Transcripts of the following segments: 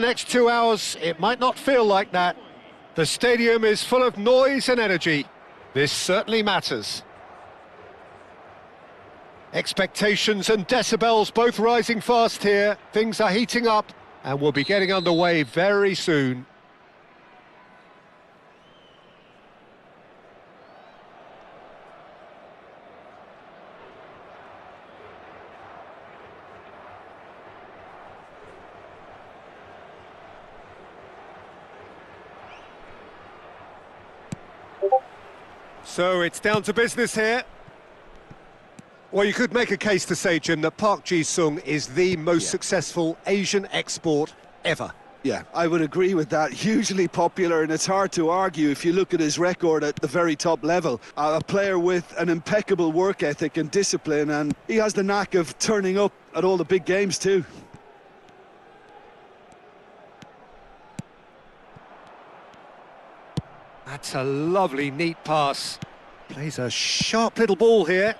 next 2 hours, it might not feel like that. The stadium is full of noise and energy. This certainly matters. Expectations and decibels both rising fast here. Things are heating up and we'll be getting underway very soon. So it's down to business here. Well, you could make a case to say, Jim, that Park Ji-sung is the most successful Asian export ever. Yeah, I would agree with that. Hugely popular, and it's hard to argue if you look at his record at the very top level. A player with an impeccable work ethic and discipline, and he has the knack of turning up at all the big games too. That's a lovely, neat pass. Plays a sharp little ball here.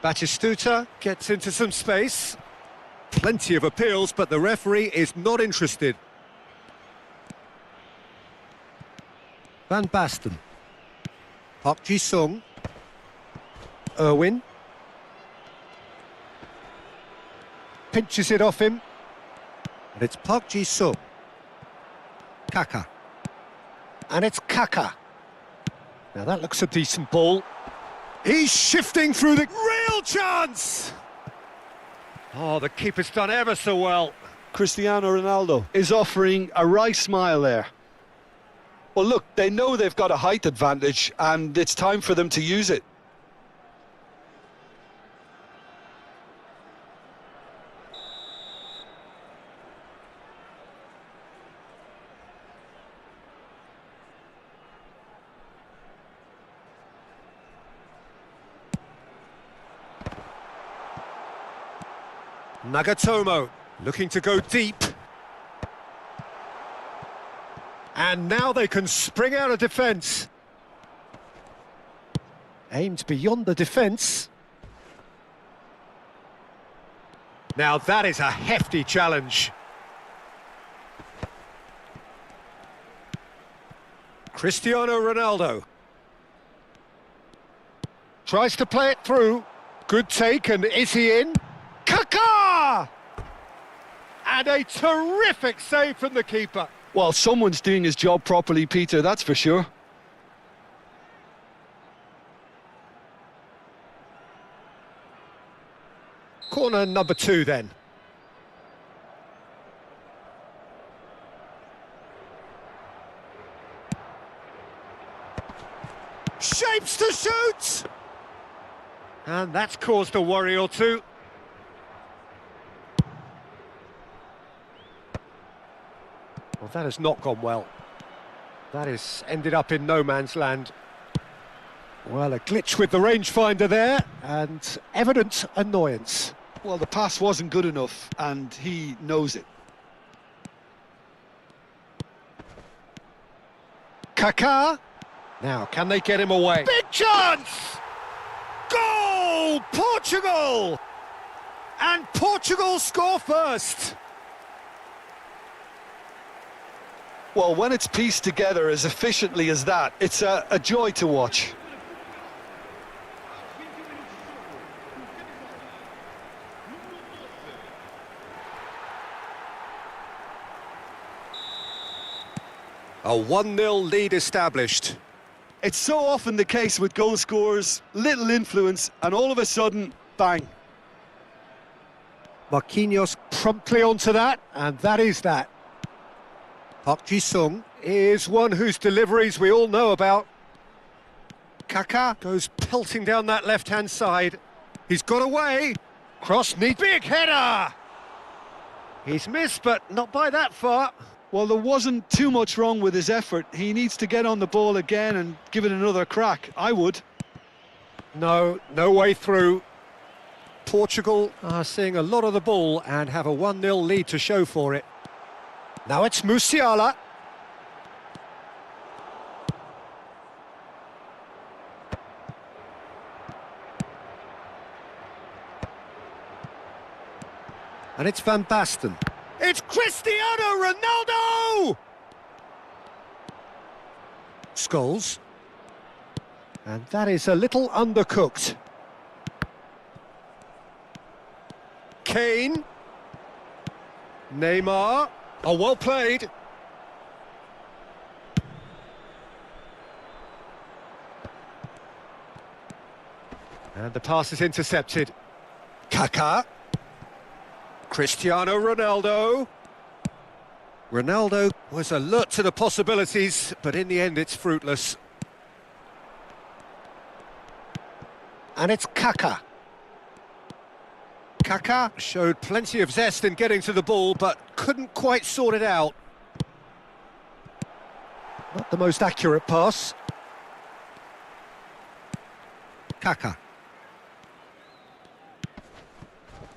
Batistuta gets into some space. Plenty of appeals, but the referee is not interested. Van Basten. Park Ji-sung. Irwin. Pinches it off him. And it's Park Ji-sung. Kaka. And it's Kaka. Now that looks a decent ball. He's shifting through the... Real chance! Oh, the keeper's done ever so well. Cristiano Ronaldo is offering a right smile there. Well, look, they know they've got a height advantage, and it's time for them to use it. Nagatomo looking to go deep. And now they can spring out of defence. Aimed beyond the defence. Now that is a hefty challenge. Cristiano Ronaldo. Tries to play it through. Good take, and is he in? Kaka! And a terrific save from the keeper. Well, someone's doing his job properly, Peter, that's for sure. Corner number 2 then. Shapes to shoot! And that's caused a worry or two. Well, that has not gone well. That has ended up in no man's land. Well, a glitch with the rangefinder there, and evident annoyance. Well, the pass wasn't good enough, and he knows it. Kaká. Now, can they get him away? Big chance! Goal! Portugal! And Portugal score first. Well, when it's pieced together as efficiently as that, it's a joy to watch. A 1-0 lead established. It's so often the case with goal scorers, little influence, and all of a sudden, bang. Marquinhos promptly onto that, and that is that. Park Ji-sung is one whose deliveries we all know about. Kaká goes pelting down that left-hand side. He's got away. Cross needs... Big header! He's missed, but not by that far. Well, there wasn't too much wrong with his effort. He needs to get on the ball again and give it another crack. I would. No way through. Portugal are seeing a lot of the ball and have a 1-0 lead to show for it. Now it's Musiala. And it's Van Basten. It's Cristiano Ronaldo! Scholes. And that is a little undercooked. Kane. Neymar. Oh, well played. And the pass is intercepted. Kaká. Cristiano Ronaldo. Ronaldo was alert to the possibilities, but in the end it's fruitless. And it's Kaká. Kaká showed plenty of zest in getting to the ball, but couldn't quite sort it out. Not the most accurate pass. Kaká.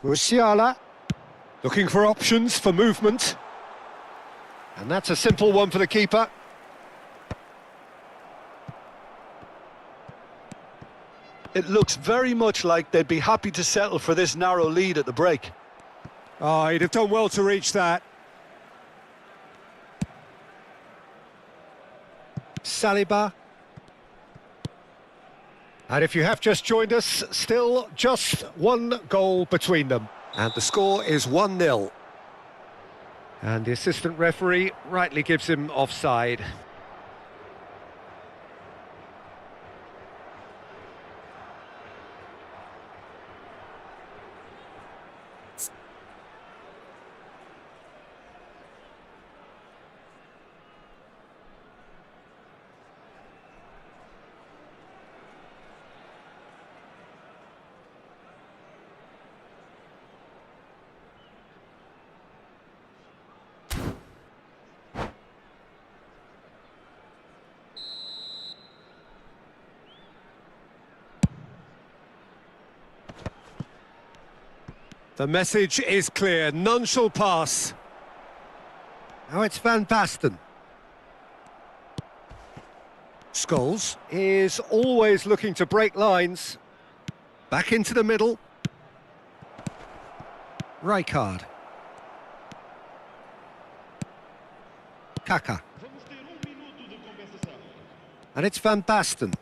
Musiala, looking for options for movement. And that's a simple one for the keeper. It looks very much like they'd be happy to settle for this narrow lead at the break. Oh, he'd have done well to reach that. Saliba. And if you have just joined us, still just one goal between them. And the score is 1-0. And the assistant referee rightly gives him offside. The message is clear, none shall pass. Now it's Van Basten. Scholes is always looking to break lines. Back into the middle. Rijkaard. Kaká. And it's Van Basten.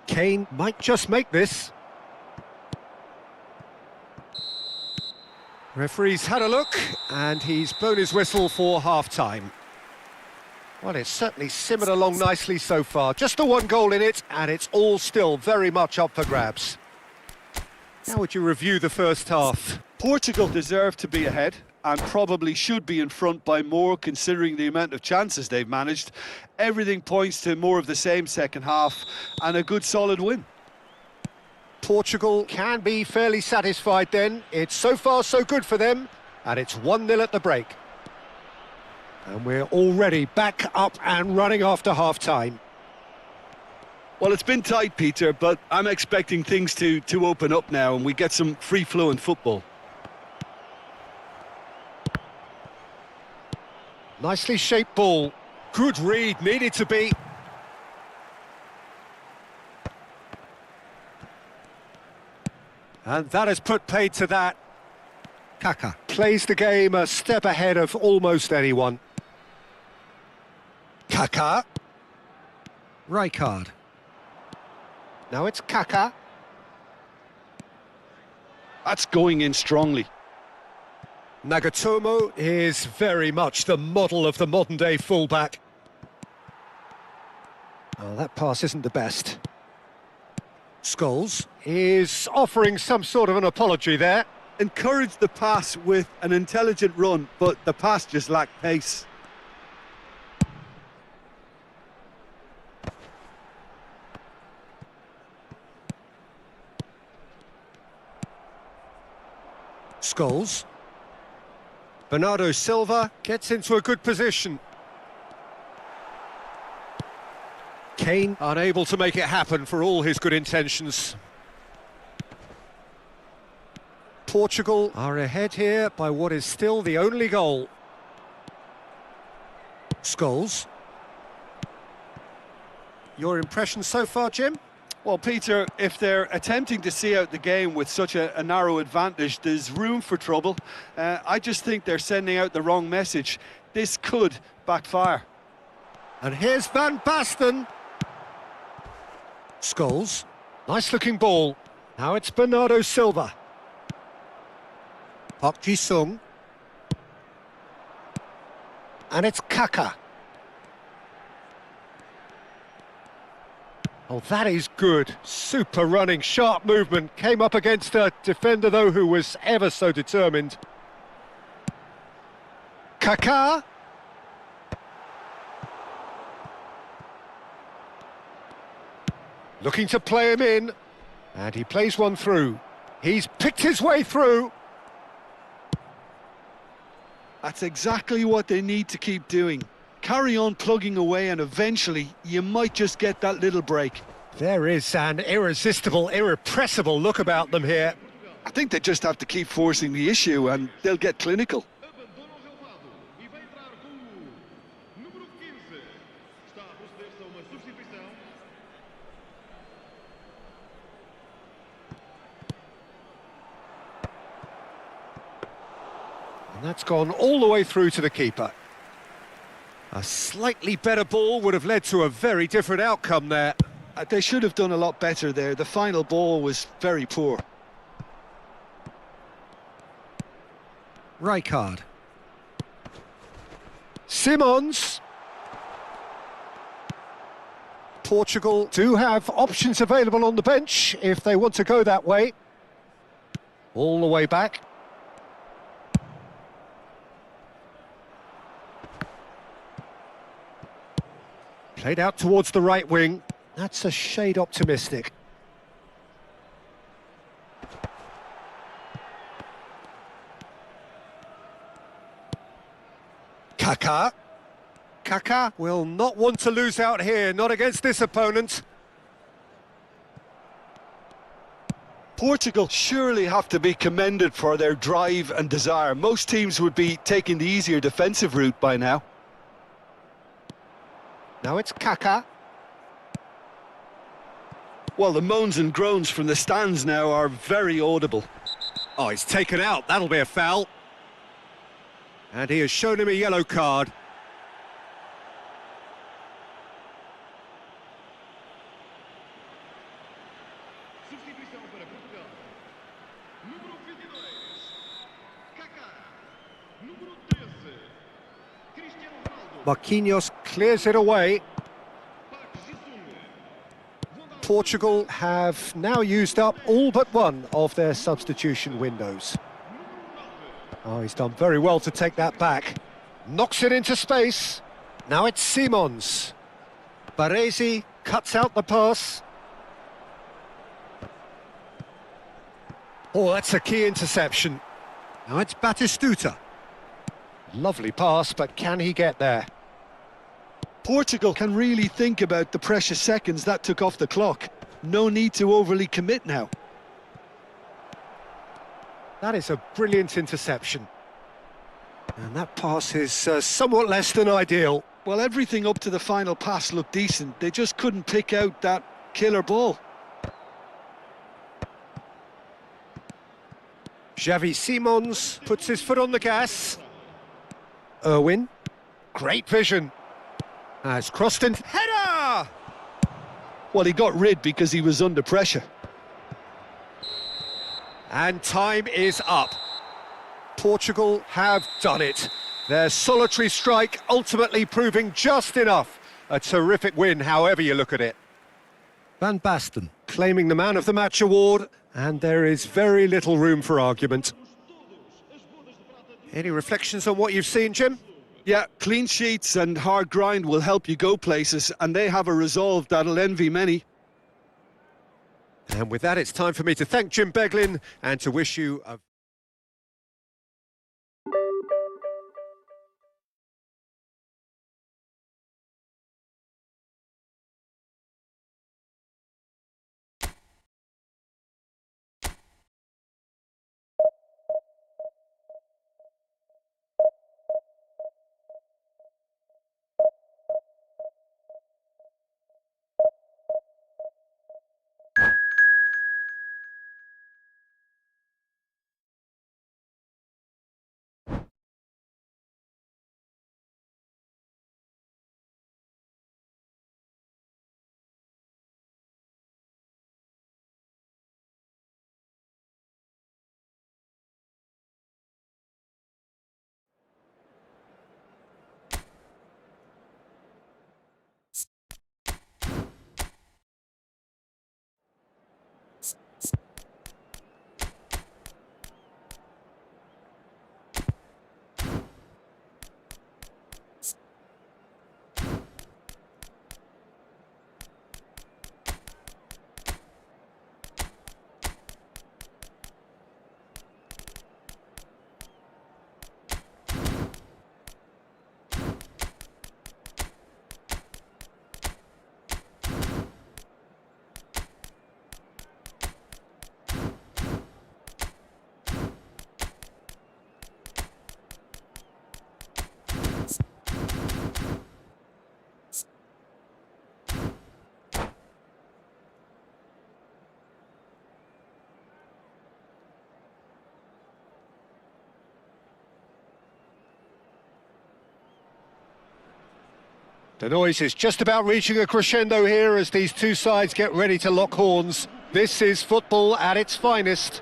Kane might just make this. Referee's had a look, and he's blown his whistle for half-time. Well, it's certainly simmered along nicely so far. Just the one goal in it, and it's all still very much up for grabs. How would you review the first half? Portugal deserve to be ahead and probably should be in front by more considering the amount of chances they've managed. Everything points to more of the same second half and a good solid win. Portugal can be fairly satisfied then. It's so far so good for them, and it's 1-0 at the break. And we're already back up and running after half-time. Well, it's been tight, Peter, but I'm expecting things to open up now and we get some free-flowing football. Nicely shaped ball. Good read, needed to be. And that has put paid to that. Kaká plays the game a step ahead of almost anyone. Kaká. Rijkaard. Now it's Kaká. That's going in strongly. Nagatomo is very much the model of the modern-day fullback. Oh, that pass isn't the best. Scholes is offering some sort of an apology there. Encouraged the pass with an intelligent run, but the pass just lacked pace. Scholes. Bernardo Silva gets into a good position. Kane unable to make it happen for all his good intentions. Portugal are ahead here by what is still the only goal. Scholes. Your impression so far, Jim? Well, Peter, if they're attempting to see out the game with such a narrow advantage, there's room for trouble. I just think they're sending out the wrong message. This could backfire. And here's Van Basten. Scholes. Nice-looking ball. Now it's Bernardo Silva. Park Ji-sung. And it's Kaka. Oh, that is good. Super running, sharp movement. Came up against a defender, though, who was ever so determined. Kaka. Looking to play him in. And he plays one through. He's picked his way through. That's exactly what they need to keep doing. Carry on plugging away and eventually you might just get that little break. There is an irresistible, irrepressible look about them here. I think they just have to keep forcing the issue and they'll get clinical. And that's gone all the way through to the keeper. A slightly better ball would have led to a very different outcome there. They should have done a lot better there. The final ball was very poor. Rijkaard. Simons. Portugal do have options available on the bench if they want to go that way. All the way back. Played out towards the right wing. That's a shade optimistic. Kaka. Kaka will not want to lose out here, not against this opponent. Portugal surely have to be commended for their drive and desire. Most teams would be taking the easier defensive route by now. Now it's Kaka. Well, the moans and groans from the stands now are very audible. Oh, he's taken out. That'll be a foul. And he has shown him a yellow card. Marquinhos clears it away. Portugal have now used up all but one of their substitution windows. Oh, he's done very well to take that back. Knocks it into space. Now it's Simons. Baresi cuts out the pass. Oh, that's a key interception. Now it's Batistuta. Lovely pass, but can he get there? Portugal can really think about the precious seconds that took off the clock. No need to overly commit now. That is a brilliant interception. And that pass is somewhat less than ideal. Well, everything up to the final pass looked decent. They just couldn't pick out that killer ball. Xavi Simons puts his foot on the gas. Irwin, great vision. Has crossed in. Header! Well, he got rid because he was under pressure. And time is up. Portugal have done it. Their solitary strike ultimately proving just enough. A terrific win, however you look at it. Van Basten claiming the Man of the Match award, and there is very little room for argument. Any reflections on what you've seen, Jim? Yeah, clean sheets and hard grind will help you go places, and they have a resolve that'll envy many. And with that, it's time for me to thank Jim Beglin and to wish you a The noise is just about reaching a crescendo here as these two sides get ready to lock horns. This is football at its finest.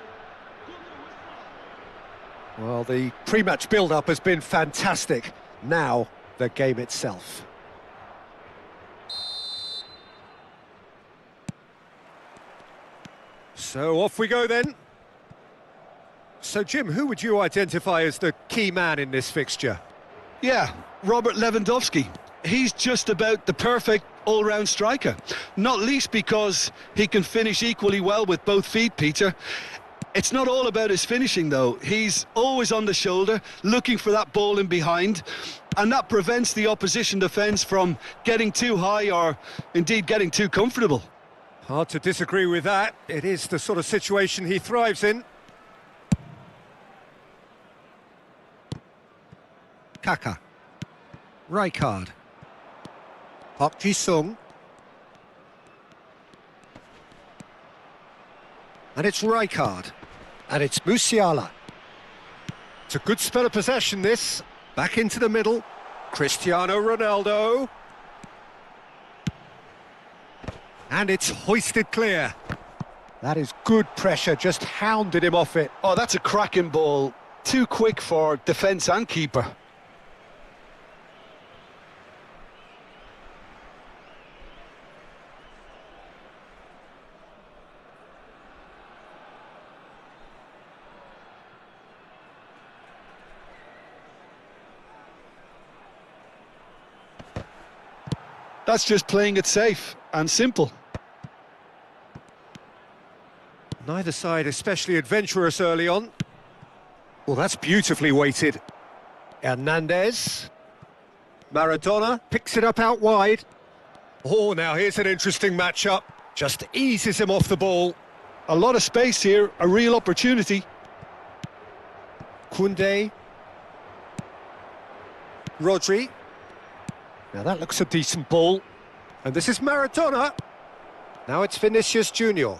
Well, the pre-match build-up has been fantastic. Now, the game itself. So off we go then. So Jim, who would you identify as the key man in this fixture? Yeah, Robert Lewandowski. He's just about the perfect all-round striker. Not least because he can finish equally well with both feet, Peter. It's not all about his finishing, though. He's always on the shoulder, looking for that ball in behind, and that prevents the opposition defence from getting too high or, indeed, getting too comfortable. Hard to disagree with that. It is the sort of situation he thrives in. Kaka. Rijkaard. Park Ji-sung. And it's Rijkaard. And it's Musiala. It's a good spell of possession, this. Back into the middle. Cristiano Ronaldo. And it's hoisted clear. That is good pressure, just hounded him off it. Oh, that's a cracking ball. Too quick for defence and keeper. That's just playing it safe and simple. Neither side especially adventurous early on. Well, that's beautifully weighted. Hernandez. Maradona picks it up out wide. Oh, now here's an interesting matchup. Just eases him off the ball. A lot of space here, a real opportunity. Koundé. Rodri. Now that looks a decent ball. And this is Maradona. Now it's Vinicius Junior.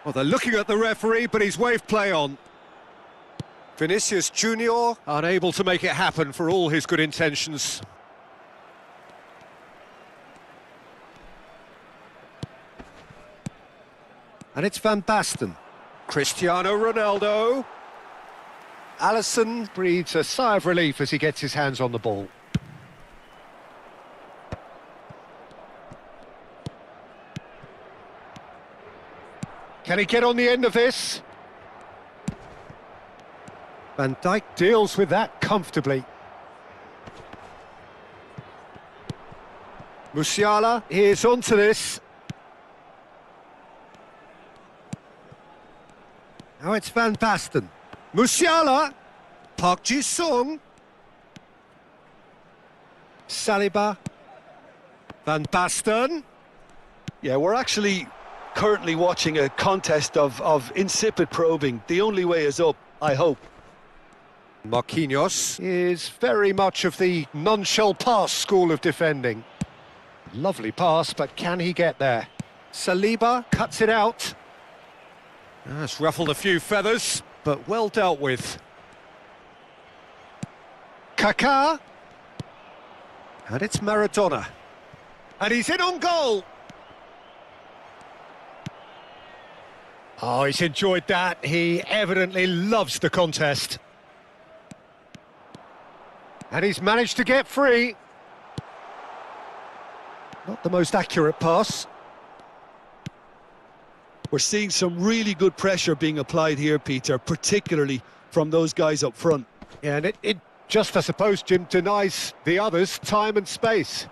Well, they're looking at the referee, but he's waved play on. Vinicius Junior unable to make it happen for all his good intentions. And it's Van Basten. Cristiano Ronaldo. Alisson breathes a sigh of relief as he gets his hands on the ball. Can he get on the end of this? Van Dijk deals with that comfortably. Musiala is onto this. Now it's Van Basten. Musiala. Park Ji-sung. Saliba. Van Basten. Yeah, we're actually currently watching a contest of insipid probing. The only way is up, I hope. Marquinhos is very much of the none-shall-pass school of defending. Lovely pass, but can he get there? Saliba cuts it out. That's ruffled a few feathers, but well dealt with. Kaká. And it's Maradona. And he's in on goal. Oh, he's enjoyed that. He evidently loves the contest. And he's managed to get free. Not the most accurate pass. We're seeing some really good pressure being applied here, Peter, particularly from those guys up front. Yeah, and it just, I suppose, Jim, denies the others time and space.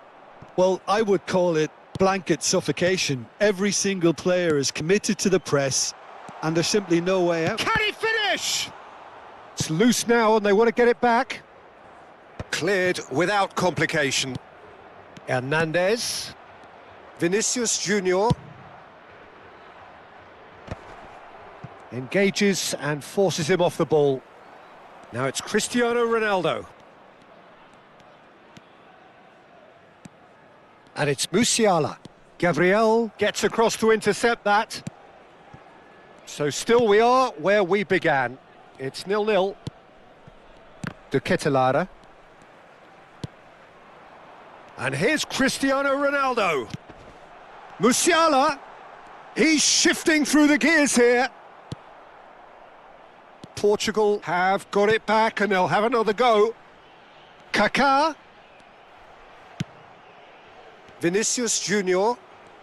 Well, I would call it blanket suffocation. Every single player is committed to the press, and there's simply no way out. Can he finish? It's loose now, and they want to get it back. Cleared without complication. Hernandez. Vinicius Junior. Engages and forces him off the ball. Now it's Cristiano Ronaldo. And it's Musiala. Gabriel gets across to intercept that. So still we are where we began. It's 0-0. De Ketelaere. And here's Cristiano Ronaldo. Musiala, he's shifting through the gears here. Portugal have got it back and they'll have another go. Kaká. Vinicius Junior.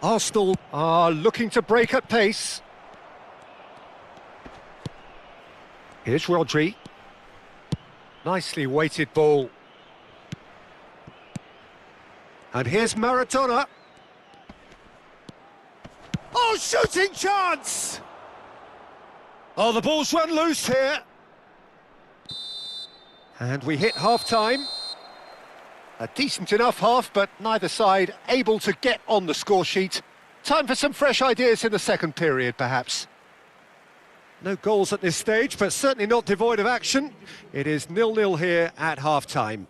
Arsenal are looking to break at pace. Here's Rodri. Nicely weighted ball. And here's Maradona. Oh, shooting chance! Oh, the ball's run loose here. And we hit half-time. A decent enough half, but neither side able to get on the score sheet. Time for some fresh ideas in the second period, perhaps. No goals at this stage, but certainly not devoid of action. It is 0-0 here at half-time.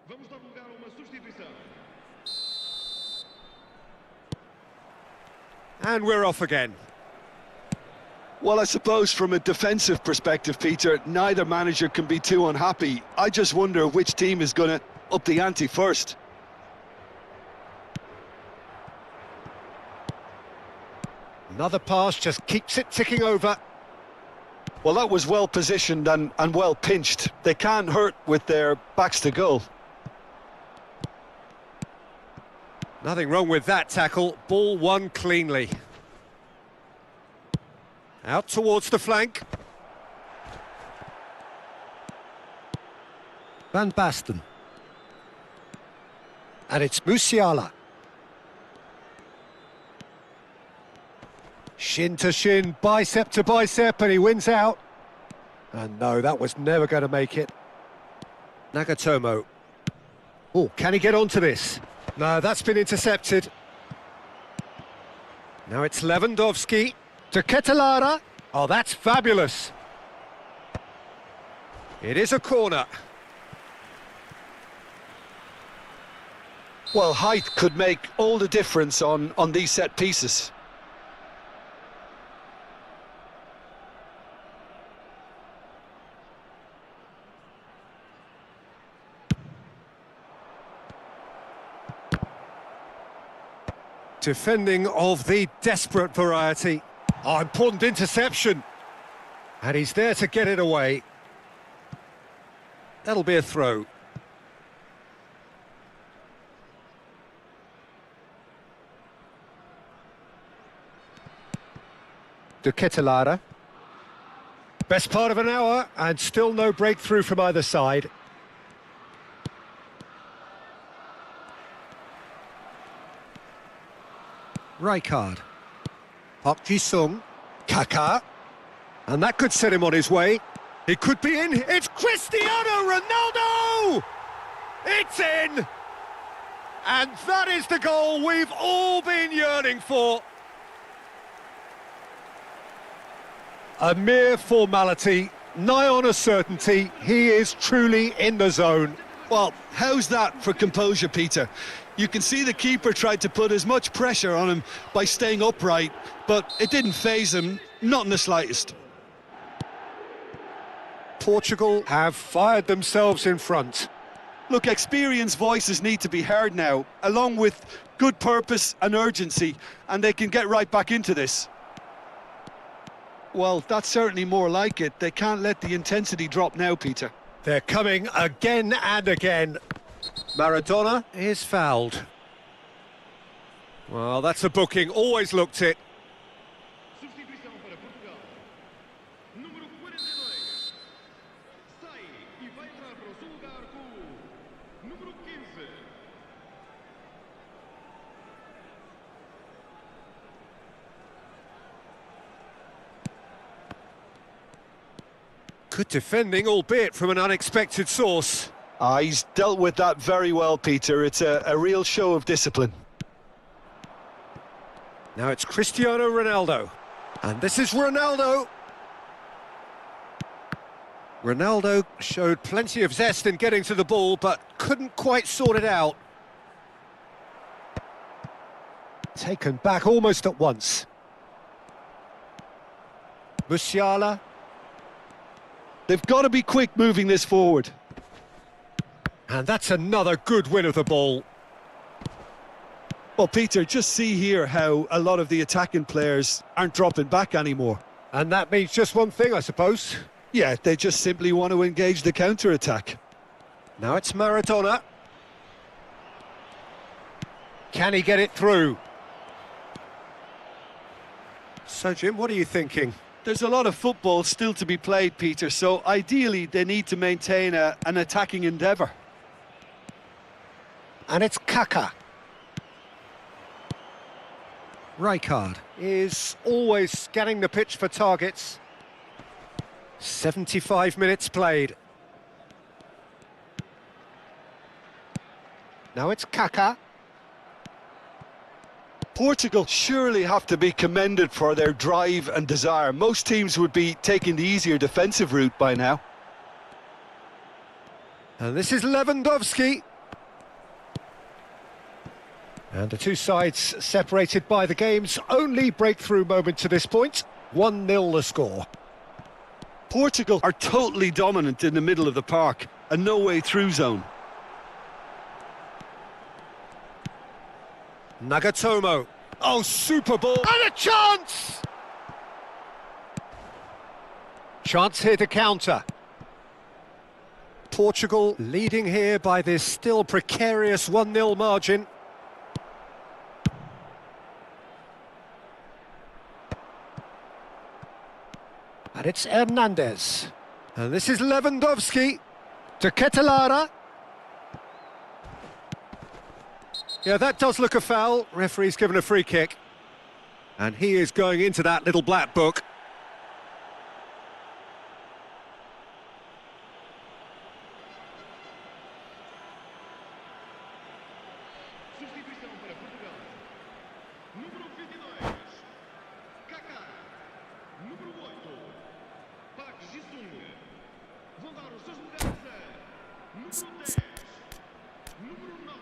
Vamos dar lugar a uma substituição. And we're off again. Well, I suppose from a defensive perspective, Peter, neither manager can be too unhappy. I just wonder which team is going to up the ante first. Another pass just keeps it ticking over. Well, that was well positioned and well pinched. They can't hurt with their backs to goal. Nothing wrong with that tackle. Ball won cleanly. Out towards the flank. Van Basten. And it's Musiala. Shin to shin, bicep to bicep, and he wins out. And no, that was never going to make it. Nagatomo. Oh, can he get onto this? No, that's been intercepted. Now it's Lewandowski to Ketelara. Oh, that's fabulous. It is a corner. Well, height could make all the difference on these set pieces. Defending of the desperate variety. Oh, important interception. And he's there to get it away. That'll be a throw. De Ketelara. Best part of an hour, and still no breakthrough from either side. Rijkaard. Park Ji-sung. Kaká. And that could set him on his way. He could be in. It's Cristiano Ronaldo! It's in! And that is the goal we've all been yearning for. A mere formality, nigh on a certainty. He is truly in the zone. Well, how's that for composure, Peter? You can see the keeper tried to put as much pressure on him by staying upright, but it didn't faze him, not in the slightest. Portugal have fired themselves in front. Look, experienced voices need to be heard now, along with good purpose and urgency, and they can get right back into this. Well, that's certainly more like it. They can't let the intensity drop now, Peter. They're coming again and again. Maradona is fouled. Well, that's a booking. Always looked it. Substituição para Portugal. Número 42. Sai. Número 15. Good defending, albeit from an unexpected source. He's dealt with that very well, Peter. It's a real show of discipline. Now it's Cristiano Ronaldo. And this is Ronaldo. Ronaldo showed plenty of zest in getting to the ball, but couldn't quite sort it out. Taken back almost at once. Musiala. They've got to be quick moving this forward. And that's another good win of the ball. Well, Peter, just see here how a lot of the attacking players aren't dropping back anymore. And that means just one thing, I suppose. Yeah, they just simply want to engage the counter-attack. Now it's Maradona. Can he get it through? So, Jim, what are you thinking? There's a lot of football still to be played, Peter, so ideally they need to maintain an attacking endeavour. And it's Kaká. Rijkaard is always scanning the pitch for targets. 75 minutes played. Now it's Kaká. Portugal surely have to be commended for their drive and desire. Most teams would be taking the easier defensive route by now. And this is Lewandowski. And the two sides separated by the game's only breakthrough moment to this point. 1-0 the score. Portugal are totally dominant in the middle of the park, a no-way through zone. Nagatomo. Oh, super ball. And a chance! Chance here to counter. Portugal leading here by this still precarious 1-0 margin. And it's Hernandez. And this is Lewandowski to Ketelara. Yeah, that does look a foul. Referee's given a free kick. And he is going into that little black book. Substituição para Portugal. Número 22. Kaká. Número 8. Park Ji-sung. Vão dar os seus lugares a número 10. Número 9.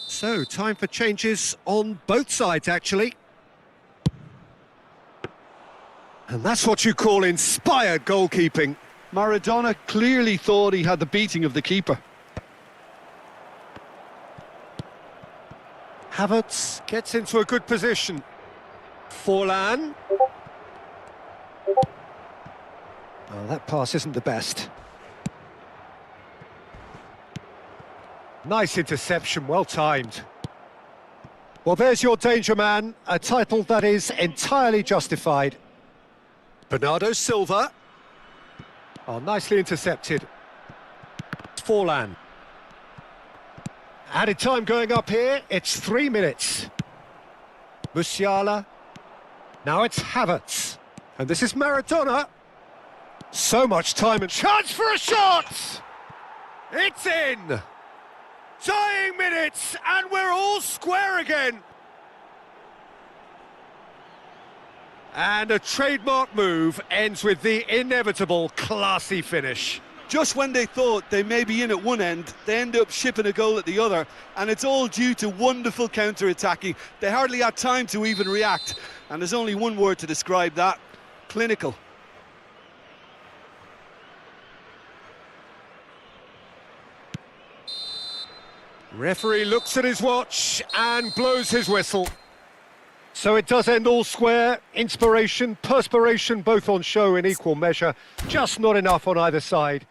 So, time for changes on both sides, actually. And that's what you call inspired goalkeeping. Maradona clearly thought he had the beating of the keeper. Havertz gets into a good position. Forlan. Oh, that pass isn't the best. Nice interception, well timed. Well, there's your danger man, a title that is entirely justified. Bernardo Silva. Oh, nicely intercepted. Forlan. Added time going up here, it's 3 minutes. Musiala. Now it's Havertz. And this is Maradona. So much time and chance for a shot! It's in! Dying minutes, and we're all square again. And a trademark move ends with the inevitable classy finish. Just when they thought they may be in at one end, they end up shipping a goal at the other, and it's all due to wonderful counter-attacking. They hardly had time to even react, and there's only one word to describe that: clinical. Referee looks at his watch and blows his whistle. So it does end all square. Inspiration, perspiration, both on show in equal measure. Just not enough on either side.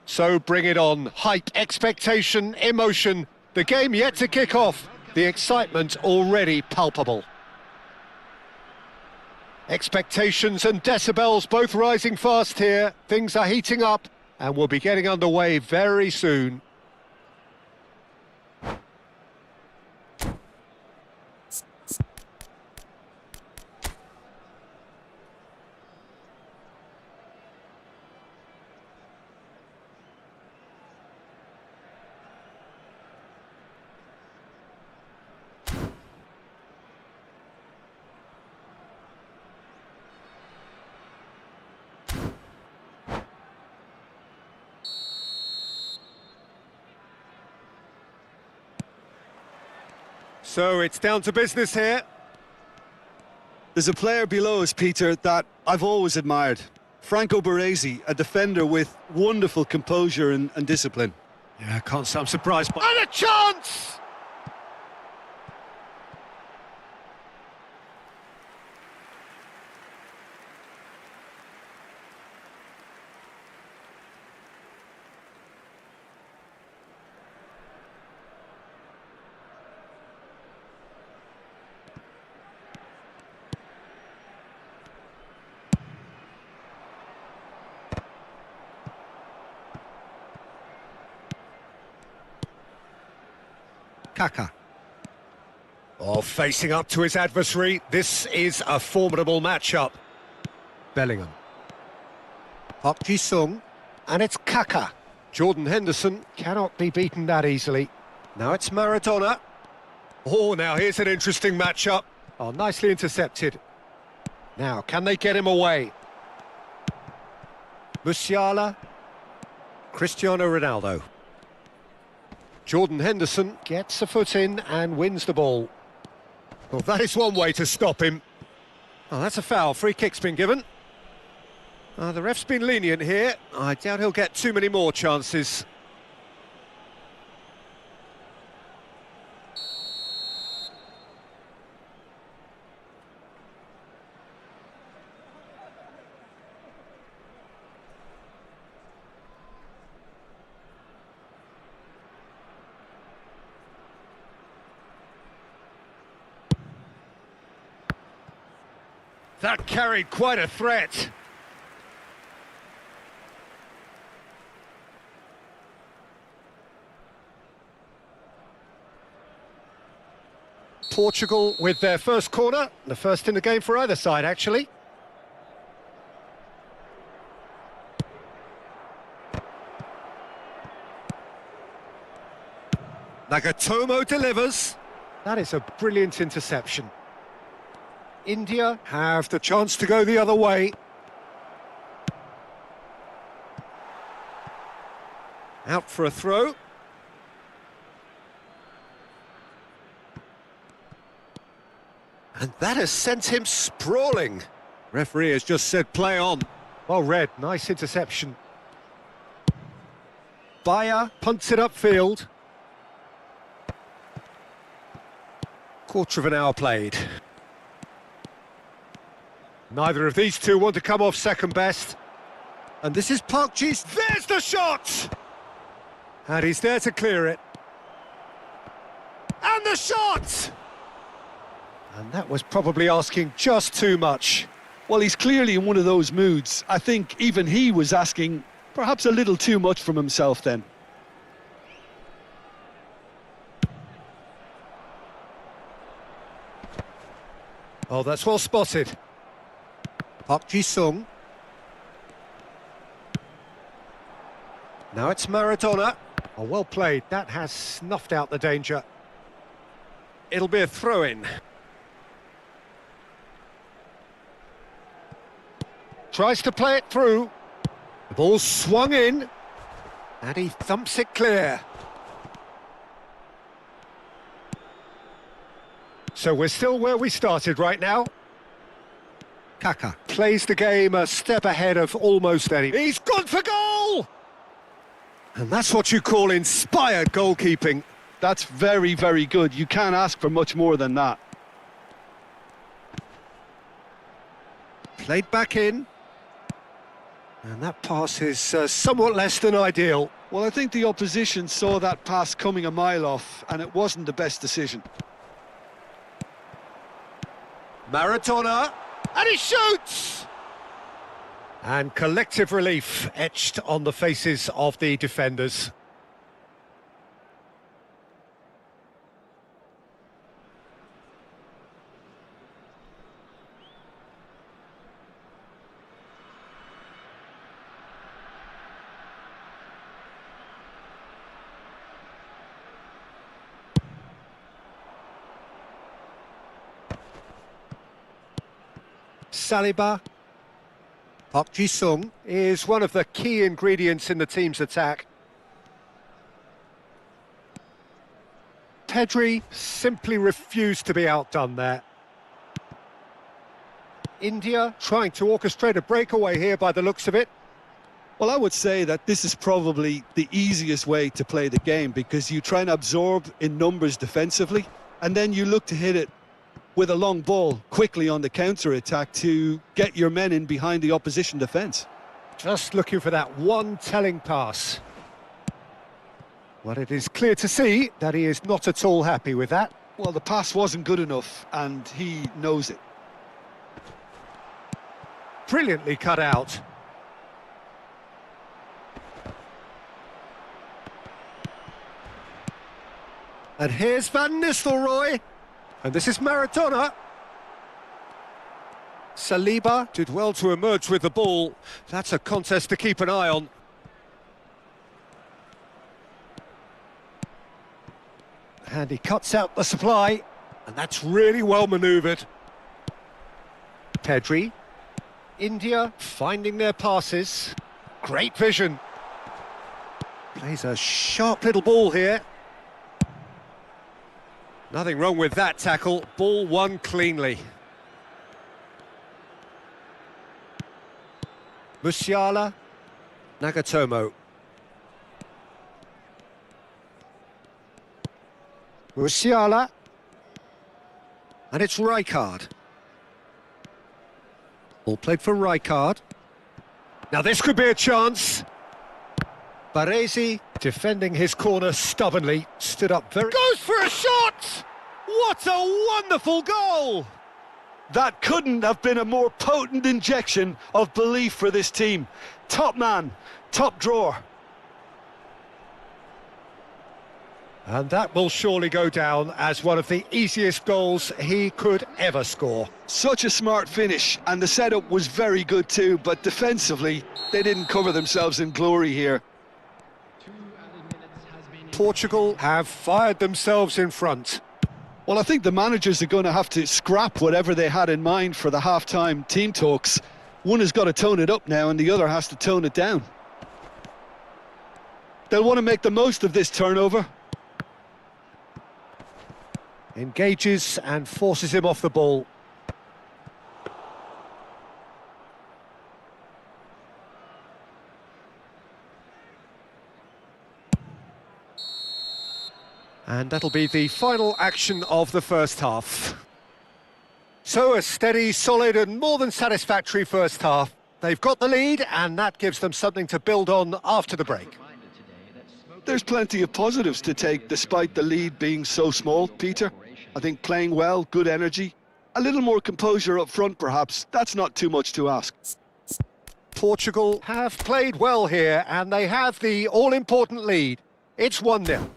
So bring it on. Hype, expectation, emotion. The game yet to kick off. The excitement already palpable. Expectations and decibels both rising fast here. Things are heating up. and we'll be getting underway very soon. So it's down to business here. There's a player below us, Peter, that I've always admired. Franco Baresi, a defender with wonderful composure and discipline. Yeah, I can't say I'm surprised by... And a chance! Kaka. Oh, facing up to his adversary. This is a formidable matchup. Bellingham. Park Ji-sung. And it's Kaka. Jordan Henderson cannot be beaten that easily. Now it's Maradona. Oh, now here's an interesting matchup. Oh, nicely intercepted. Now, can they get him away? Musiala. Cristiano Ronaldo. Jordan Henderson gets a foot in and wins the ball. Well, that is one way to stop him. Oh, that's a foul. Free kick's been given. The ref's been lenient here. I doubt he'll get too many more chances. That carried quite a threat. Portugal with their first corner, the first in the game for either side, actually. Nagatomo delivers. That is a brilliant interception. India have the chance to go the other way. Out for a throw. And that has sent him sprawling. Referee has just said play on. Well read, nice interception. Bayer punts it upfield. Quarter of an hour played. Neither of these two want to come off second best. And this is Park Ji's. There's the shot! And he's there to clear it. And the shot! And that was probably asking just too much. Well, he's clearly in one of those moods. I think even he was asking perhaps a little too much from himself then. Oh, that's well spotted. Park Ji-sung. Now it's Maradona. Oh, well played. That has snuffed out the danger. It'll be a throw-in. Tries to play it through. The ball swung in. And he thumps it clear. So we're still where we started right now. Kaka plays the game a step ahead of almost any. He's gone for goal! And that's what you call inspired goalkeeping. That's very, very good. You can't ask for much more than that. Played back in. And that pass is somewhat less than ideal. Well, I think the opposition saw that pass coming a mile off, and it wasn't the best decision. Maradona. And he shoots! And collective relief etched on the faces of the defenders. Saliba. Park Ji-sung is one of the key ingredients in the team's attack. Pedri simply refused to be outdone there. India trying to orchestrate a breakaway here by the looks of it. Well, I would say that this is probably the easiest way to play the game, because you try and absorb in numbers defensively, and then you look to hit it with a long ball quickly on the counter-attack to get your men in behind the opposition defence. Just looking for that one telling pass. Well, it is clear to see that he is not at all happy with that. Well, the pass wasn't good enough, and he knows it. Brilliantly cut out. And here's Van Nistelrooy. And this is Maradona. Saliba did well to emerge with the ball. That's a contest to keep an eye on. And he cuts out the supply. And that's really well manoeuvred. Pedri. India finding their passes. Great vision. Plays a sharp little ball here. Nothing wrong with that tackle. Ball won cleanly. Musiala. Nagatomo. Musiala. And it's Rijkaard. Ball played for Rijkaard. Now this could be a chance. Baresi, defending his corner stubbornly, stood up very... Goes for a shot! What a wonderful goal! That couldn't have been a more potent injection of belief for this team. Top man, top drawer. And that will surely go down as one of the easiest goals he could ever score. Such a smart finish, and the setup was very good too, but defensively, they didn't cover themselves in glory here. Portugal have fired themselves in front. Well, I think the managers are going to have to scrap whatever they had in mind for the half-time team talks. One has got to tone it up now and the other has to tone it down. They'll want to make the most of this turnover. Engages and forces him off the ball. And that'll be the final action of the first half. So a steady, solid and more than satisfactory first half. They've got the lead and that gives them something to build on after the break. There's plenty of positives to take despite the lead being so small, Peter. I think playing well, good energy, a little more composure up front perhaps. That's not too much to ask. Portugal have played well here and they have the all-important lead. It's 1-0.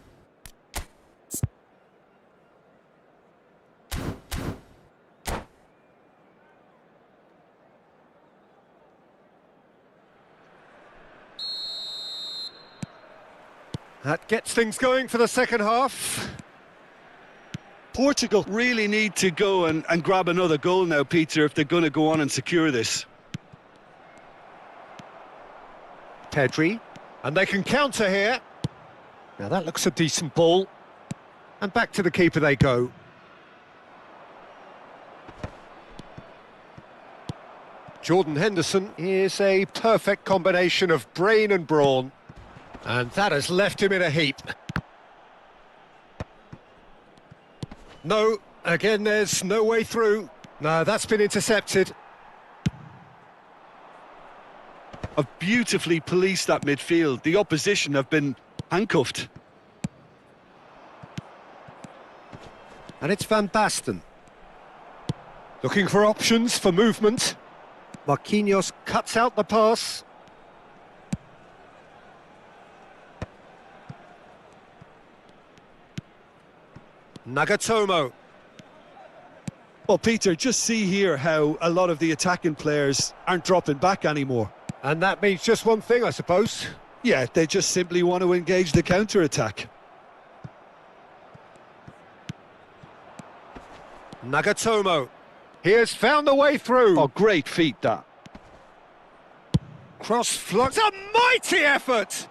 That gets things going for the second half. Portugal really need to go and grab another goal now, Peter, if they're going to go on and secure this. Pedri, and they can counter here. Now that looks a decent ball. And back to the keeper they go. Jordan Henderson is a perfect combination of brain and brawn. And that has left him in a heap. No, again there's no way through. No, that's been intercepted. Have beautifully policed that midfield. The opposition have been handcuffed. And it's Van Basten. Looking for options for movement. Marquinhos cuts out the pass. Nagatomo. Well, Peter, just see here how a lot of the attacking players aren't dropping back anymore. And that means just one thing, I suppose. Yeah, they just simply want to engage the counter-attack. Nagatomo. He has found the way through. Oh, great feat, that. Cross flux. A mighty effort!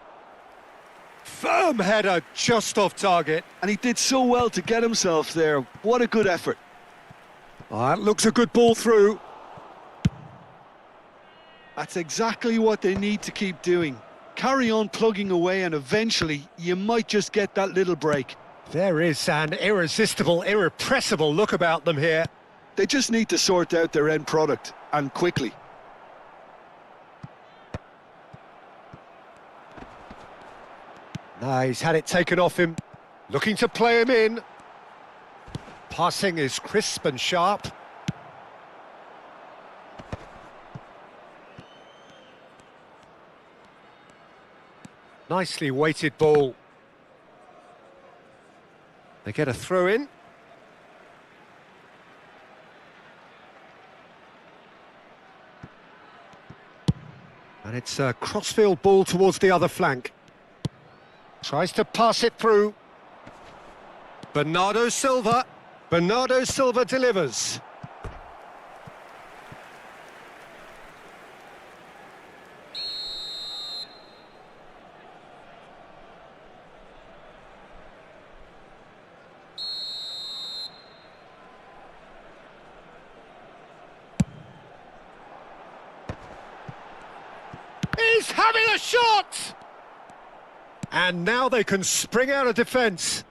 Firm header just off target. And he did so well to get himself there. What a good effort. Oh, that looks a good ball through. That's exactly what they need to keep doing. Carry on plugging away and eventually you might just get that little break. There is an irresistible, irrepressible look about them here. They just need to sort out their end product, and quickly. Nah, he's had it taken off him. Looking to play him in. Passing is crisp and sharp. Nicely weighted ball. They get a throw in. And it's a crossfield ball towards the other flank. Tries to pass it through. Bernardo Silva. Bernardo Silva delivers. He's having a shot! And now they can spring out of defence.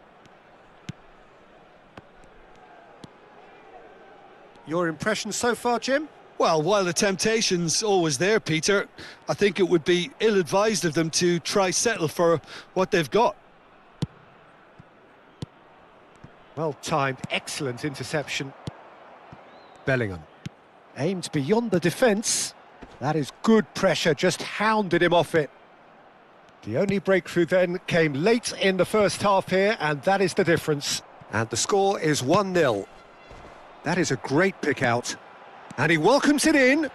Your impression so far, Jim? Well, while the temptation's always there, Peter, I think it would be ill-advised of them to try settle for what they've got. Well timed, excellent interception. Bellingham aimed beyond the defence. That is good pressure, just hounded him off it. The only breakthrough then came late in the first half here, and that is the difference. And the score is 1-0. That is a great pick out. And he welcomes it in.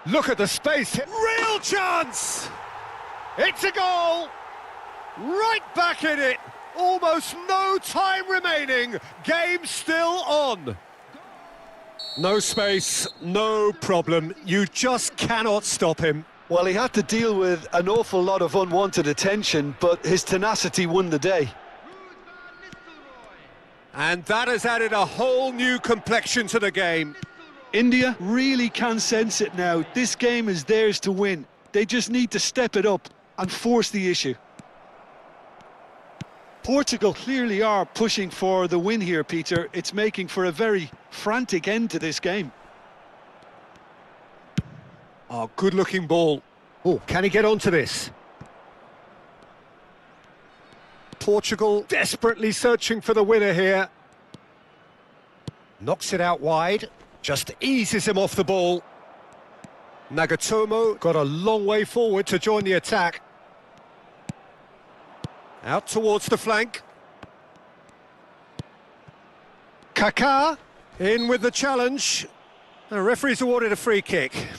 Look at the space. Real chance! It's a goal! Right back in it. Almost no time remaining. Game still on. No space, no problem. You just cannot stop him. Well, he had to deal with an awful lot of unwanted attention, but his tenacity won the day. And that has added a whole new complexion to the game. India really can sense it now. This game is theirs to win. They just need to step it up and force the issue. Portugal clearly are pushing for the win here, Peter. It's making for a very frantic end to this game. Oh, good-looking ball. Oh, can he get onto this? Portugal desperately searching for the winner here. Knocks it out wide. Just eases him off the ball. Nagatomo got a long way forward to join the attack. Out towards the flank. Kaká in with the challenge. The referee's awarded a free kick. Substitution.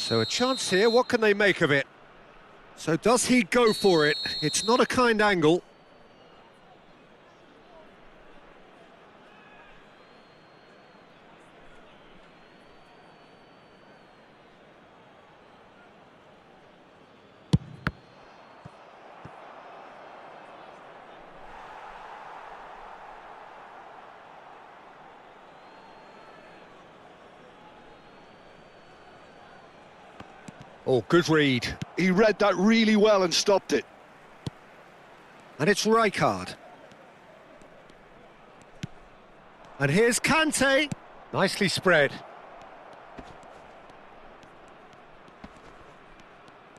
So a chance here, what can they make of it? So does he go for it? It's not a kind angle. Oh, good read. He read that really well and stopped it. And it's Rijkaard. And here's Kante. Nicely spread.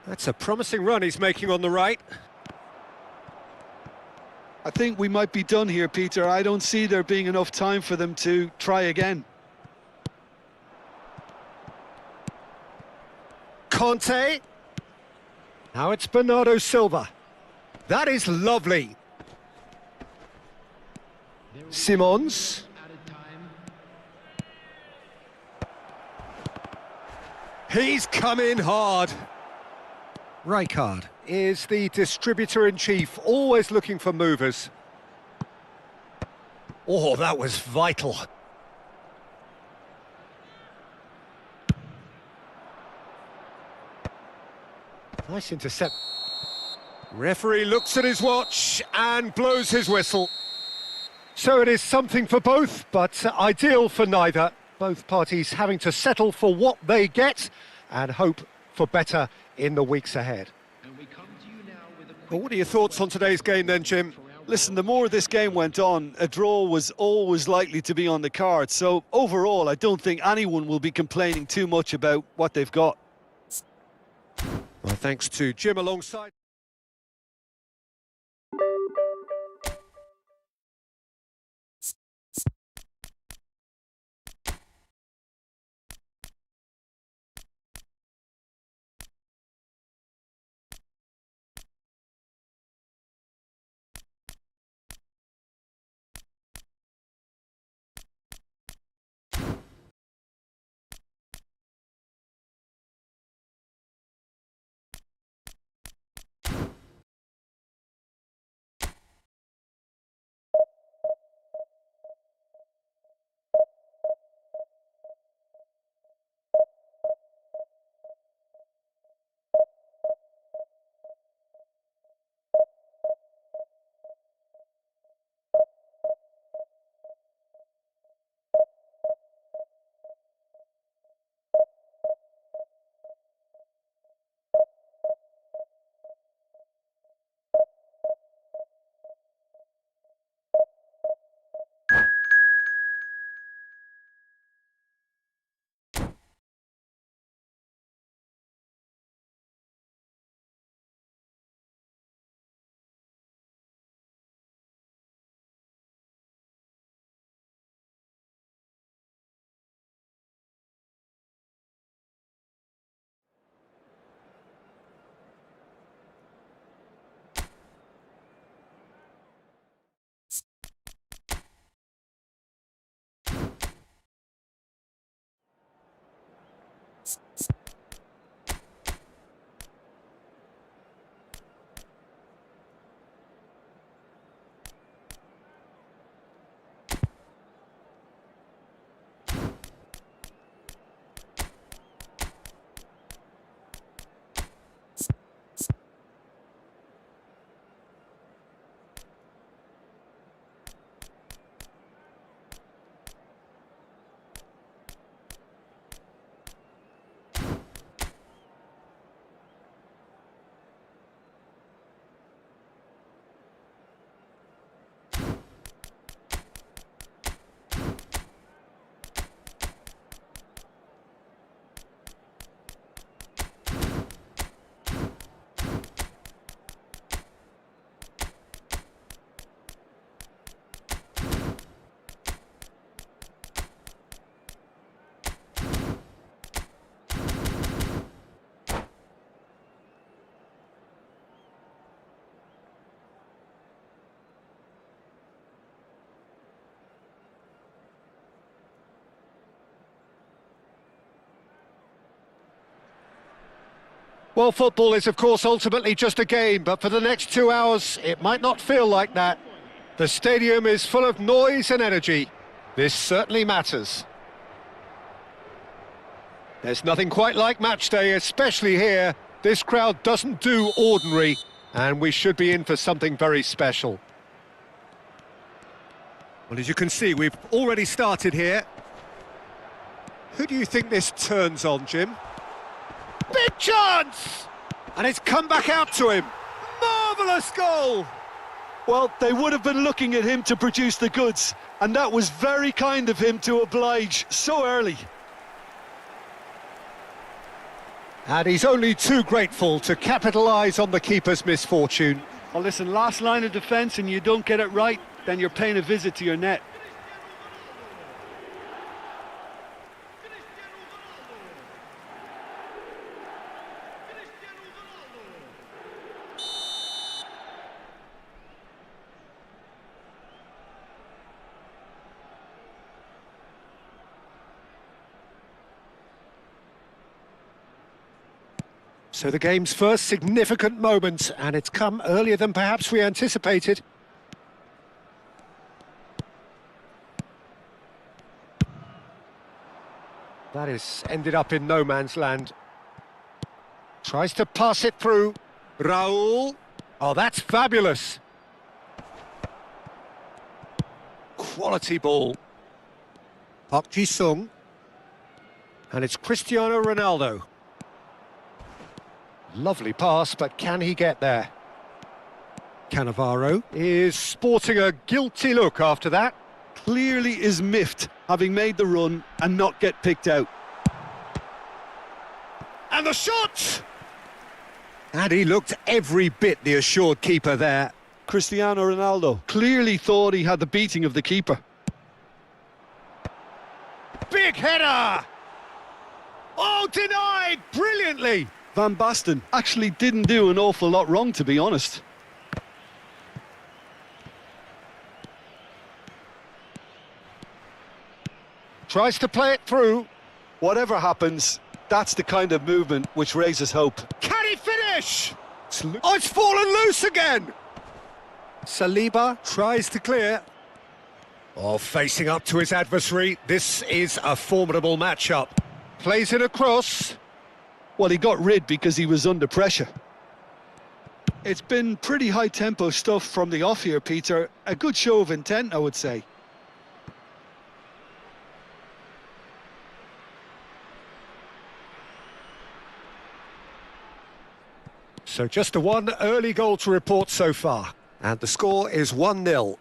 That's a promising run he's making on the right. I think we might be done here, Peter. I don't see there being enough time for them to try again. Conte. Now it's Bernardo Silva. That is lovely. Simons. He's come in hard. Rijkaard is the distributor-in-chief, always looking for movers. Oh, that was vital. Nice intercept. Referee looks at his watch and blows his whistle. So it is something for both, but ideal for neither. Both parties having to settle for what they get and hope for better in the weeks ahead. Well, what are your thoughts on today's game then, Jim? Listen, the more this game went on, a draw was always likely to be on the card. So overall, I don't think anyone will be complaining too much about what they've got. Well, thanks to Jim alongside. Well, football is, of course, ultimately just a game, but for the next 2 hours, it might not feel like that. The stadium is full of noise and energy. This certainly matters. There's nothing quite like match day, especially here. This crowd doesn't do ordinary, and we should be in for something very special. Well, as you can see, we've already started here. Who do you think this turns on, Jim? Big chance! And it's come back out to him. Marvellous goal! Well, they would have been looking at him to produce the goods, and that was very kind of him to oblige so early. And he's only too grateful to capitalise on the keeper's misfortune. Well, listen, last line of defence and you don't get it right, then you're paying a visit to your net. So the game's first significant moment, and it's come earlier than perhaps we anticipated. That is ended up in no man's land. Tries to pass it through. Raul. Oh, that's fabulous. Quality ball. Park Ji-sung. And it's Cristiano Ronaldo. Lovely pass, but can he get there? Cannavaro is sporting a guilty look after that. Clearly is miffed, having made the run and not get picked out. And the shot! And he looked every bit the assured keeper there. Cristiano Ronaldo clearly thought he had the beating of the keeper. Big header! Oh, denied brilliantly! Van Basten actually didn't do an awful lot wrong, to be honest. Tries to play it through. Whatever happens, that's the kind of movement which raises hope. Can he finish? Oh, it's fallen loose again! Saliba tries to clear. Oh, facing up to his adversary. This is a formidable matchup. Plays it across. Well, he got rid because he was under pressure. It's been pretty high-tempo stuff from the off here, Peter. A good show of intent, I would say. So just the one early goal to report so far. And the score is 1-0.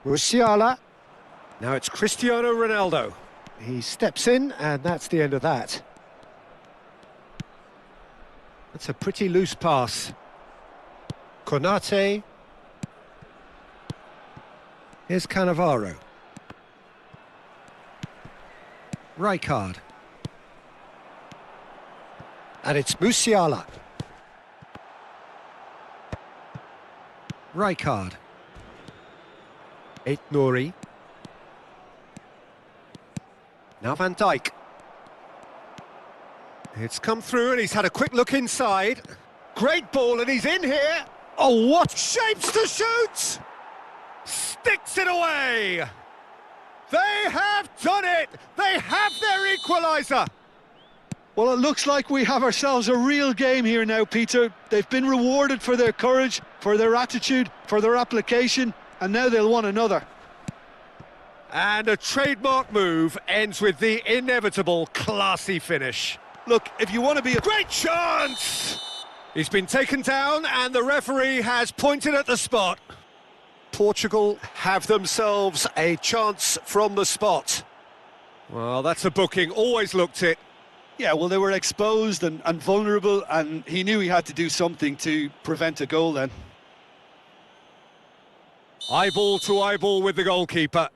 Musiala. Now it's Cristiano Ronaldo. He steps in, and that's the end of that. That's a pretty loose pass. Konate. Here's Cannavaro. Rijkaard. And it's Musiala. Rijkaard. Aït-Nouri. Now Van Dijk. It's come through and he's had a quick look inside. Great ball and he's in here. Oh, what shapes to shoot! Sticks it away! They have done it! They have their equaliser! Well, it looks like we have ourselves a real game here now, Peter. They've been rewarded for their courage, for their attitude, for their application, and now they'll want another. And a trademark move ends with the inevitable classy finish. Look, if you want to be a... Great chance! He's been taken down and the referee has pointed at the spot. Portugal have themselves a chance from the spot. Well, that's a booking, always looked it. Yeah, well, they were exposed and vulnerable, and he knew he had to do something to prevent a goal then. Eyeball to eyeball with the goalkeeper.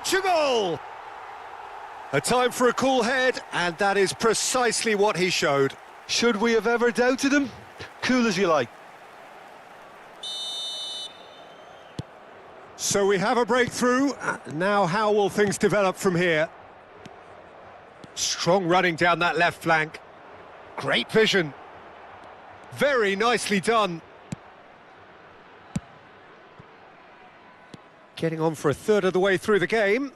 Portugal! A time for a cool head, and that is precisely what he showed. Should we have ever doubted him? Cool as you like. So we have a breakthrough. Now how will things develop from here? Strong running down that left flank. Great vision. Very nicely done. Getting on for a third of the way through the game.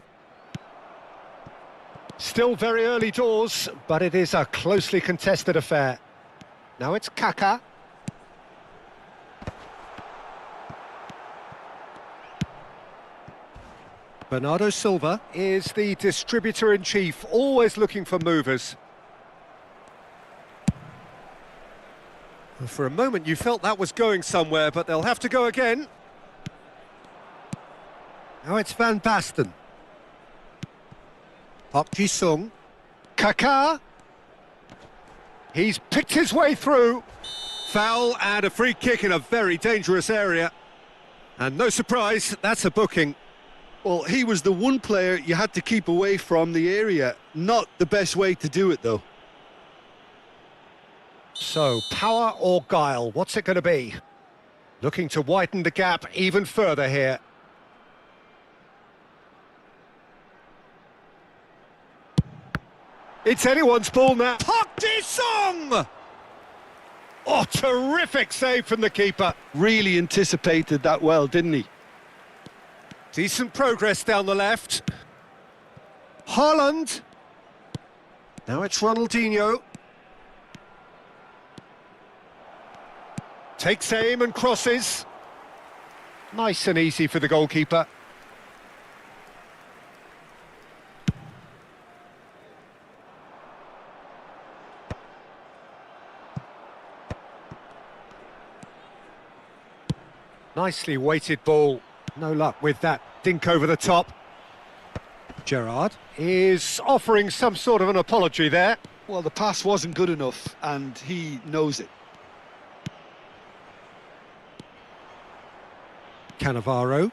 Still very early doors, but it is a closely contested affair. Now it's Kaká. Bernardo Silva is the distributor-in-chief, always looking for movers. For a moment you felt that was going somewhere, but they'll have to go again. Now it's Van Basten. Park Ji-sung. Kaká. He's picked his way through. Foul and a free kick in a very dangerous area. And no surprise, that's a booking. Well, he was the one player you had to keep away from the area. Not the best way to do it, though. So, power or guile, what's it going to be? Looking to widen the gap even further here. It's anyone's ball now. Park Ji-sung! Oh, terrific save from the keeper. Really anticipated that well, didn't he? Decent progress down the left. Haaland. Now it's Ronaldinho. Takes aim and crosses. Nice and easy for the goalkeeper. Nicely weighted ball. No luck with that dink over the top. Gerrard is offering some sort of an apology there. Well, the pass wasn't good enough, and he knows it. Cannavaro.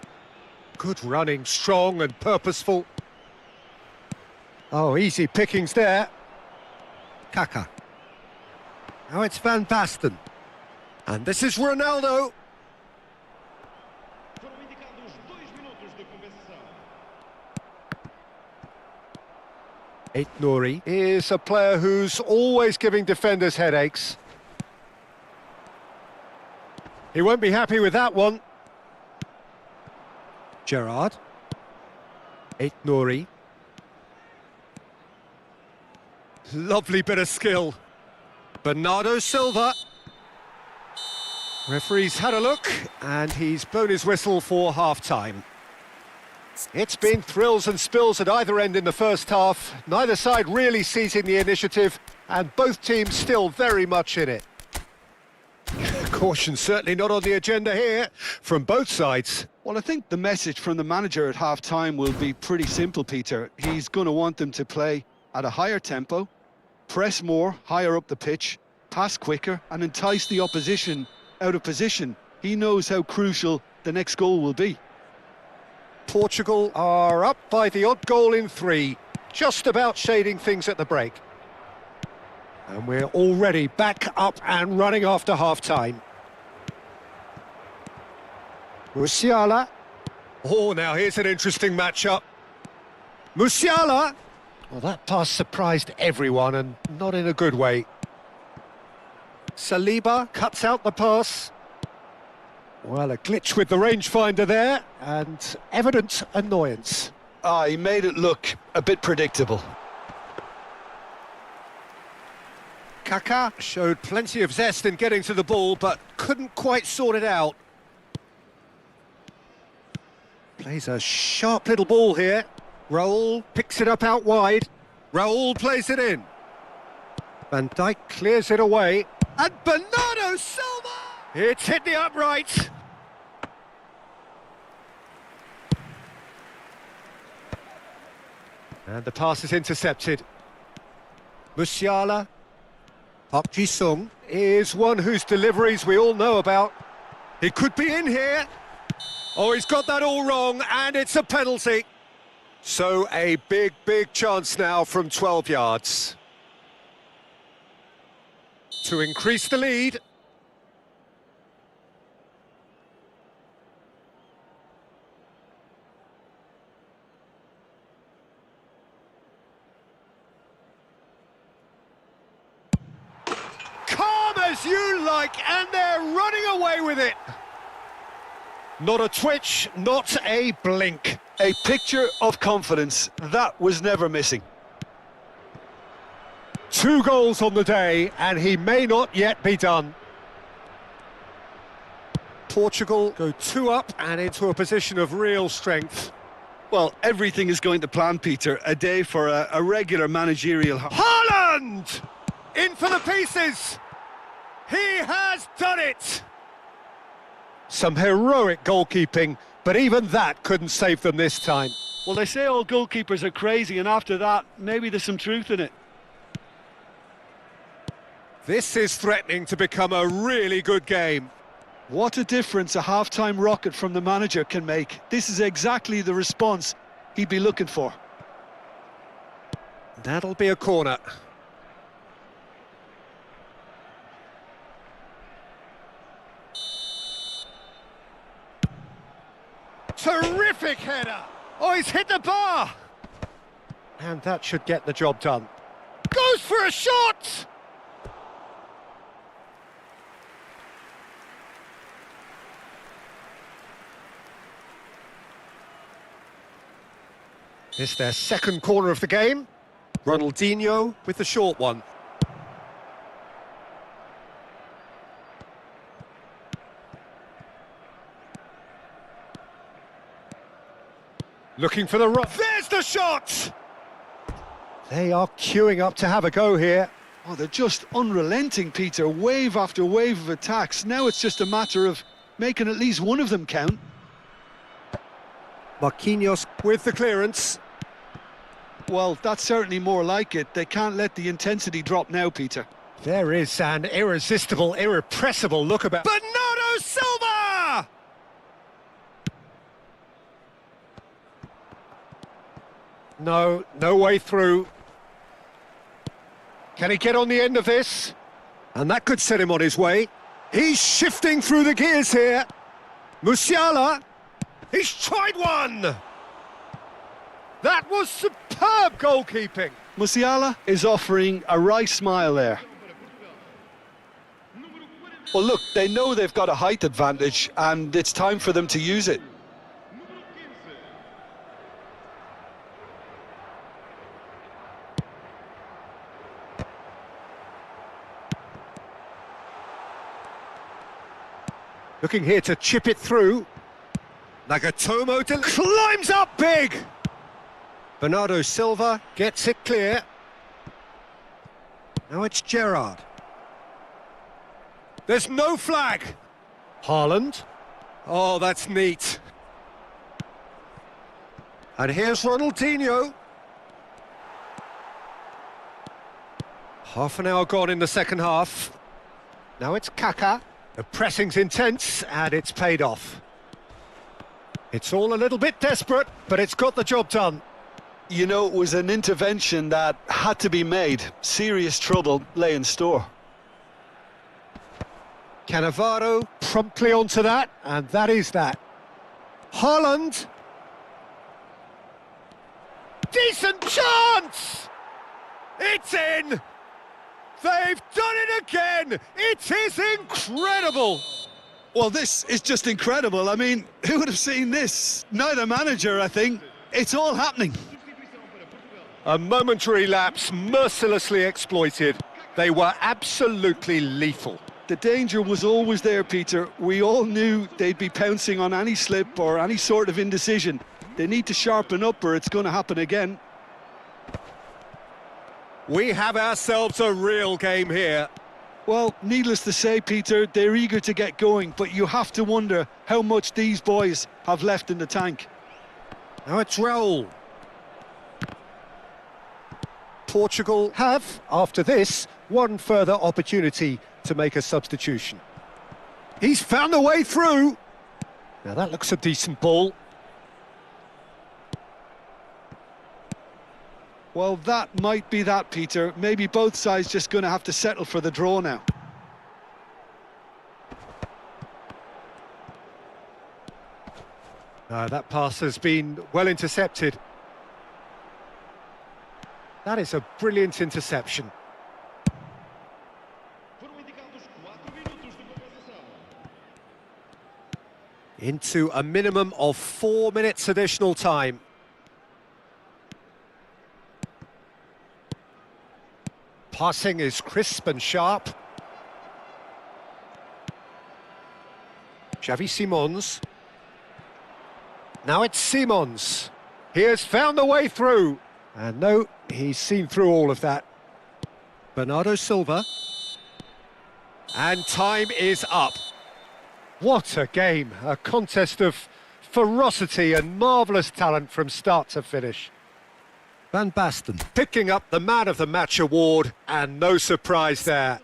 Good running, strong and purposeful. Oh, easy pickings there. Kaká. Now it's Van Basten. And this is Ronaldo. Foram indicados 2 minutos de compensação. Nouri is a player who's always giving defenders headaches. He won't be happy with that one. Gerrard. Nouri. Lovely bit of skill. Bernardo Silva. Referee's had a look, and he's blown his whistle for half-time. It's been thrills and spills at either end in the first half. Neither side really seizing the initiative, and both teams still very much in it. Caution certainly not on the agenda here from both sides. Well, I think the message from the manager at half-time will be pretty simple, Peter. He's going to want them to play at a higher tempo, press more, higher up the pitch, pass quicker, and entice the opposition out of position. He knows how crucial the next goal will be. Portugal are up by the odd goal in 3, just about shading things at the break. And we're already back up and running after half-time. Musiala. Oh, now here's an interesting matchup. Musiala. Well, that pass surprised everyone, and not in a good way. Saliba cuts out the pass. Well, a glitch with the rangefinder there, and evident annoyance. He made it look a bit predictable. Kaká showed plenty of zest in getting to the ball, but couldn't quite sort it out. Plays a sharp little ball here. Raúl picks it up out wide. Raúl plays it in. Van Dijk clears it away. And Bernardo Silva! It's hit the upright. And the pass is intercepted. Musiala. Park Ji-sung is one whose deliveries we all know about. He could be in here. Oh, he's got that all wrong, and it's a penalty. So a big chance now from 12 yards. To increase the lead. Calm as you like, and they're running away with it. Not a twitch, not a blink. A picture of confidence. That was never missing. 2 goals on the day, and he may not yet be done. Portugal go 2 up and into a position of real strength. Well, everything is going to plan, Peter. A day for a regular managerial... Haaland! In for the pieces! He has done it! Some heroic goalkeeping, but even that couldn't save them this time. Well, they say all goalkeepers are crazy, and after that, maybe there's some truth in it. This is threatening to become a really good game. What a difference a half-time rocket from the manager can make. This is exactly the response he'd be looking for. That'll be a corner. Terrific header! Oh, he's hit the bar! And that should get the job done. Goes for a shot! It's their second corner of the game. Ronaldinho with the short one. Looking for the run. There's the shot! They are queuing up to have a go here. Oh, they're just unrelenting, Peter. Wave after wave of attacks. Now it's just a matter of making at least one of them count. Marquinhos with the clearance. Well, that's certainly more like it. They can't let the intensity drop now, Peter. There is an irresistible, irrepressible look about... Bernardo Silva! No way through. Can he get on the end of this? And that could set him on his way. He's shifting through the gears here. Musiala. He's tried one. That was superb goalkeeping. Musiala is offering a wry smile there. Well, look, they know they've got a height advantage, and it's time for them to use it. Looking here to chip it through. Nagatomo climbs up big. Bernardo Silva gets it clear. Now it's Gerrard. There's no flag. Haaland. Oh, that's neat. And here's Ronaldinho. Half an hour gone in the second half. Now it's Kaká. The pressing's intense, and it's paid off. It's all a little bit desperate, but it's got the job done. You know, it was an intervention that had to be made. Serious trouble lay in store. Cannavaro promptly onto that, and that is that. Haaland. Decent chance! It's in! They've done it again! It is incredible! Well, this is just incredible. I mean, who would have seen this? Neither manager, I think. It's all happening. A momentary lapse mercilessly exploited. They were absolutely lethal. The danger was always there, Peter. We all knew they'd be pouncing on any slip or any sort of indecision. They need to sharpen up or it's going to happen again. We have ourselves a real game here. Well, needless to say, Peter, they're eager to get going, but you have to wonder how much these boys have left in the tank. Now it's Raul. Portugal have, after this, one further opportunity to make a substitution. He's found a way through. Now that looks a decent ball. Well, that might be that, Peter. Maybe both sides just going to have to settle for the draw now. That pass has been well intercepted. That is a brilliant interception. Foram indicados 4 minutos de compensação. Into a minimum of 4 minutes additional time. Passing is crisp and sharp. Xavi Simons. Now it's Simons. He has found the way through. And no, he's seen through all of that. Bernardo Silva. And time is up. What a game. A contest of ferocity and marvellous talent from start to finish. Van Basten picking up the Man of the Match award, and no surprise there.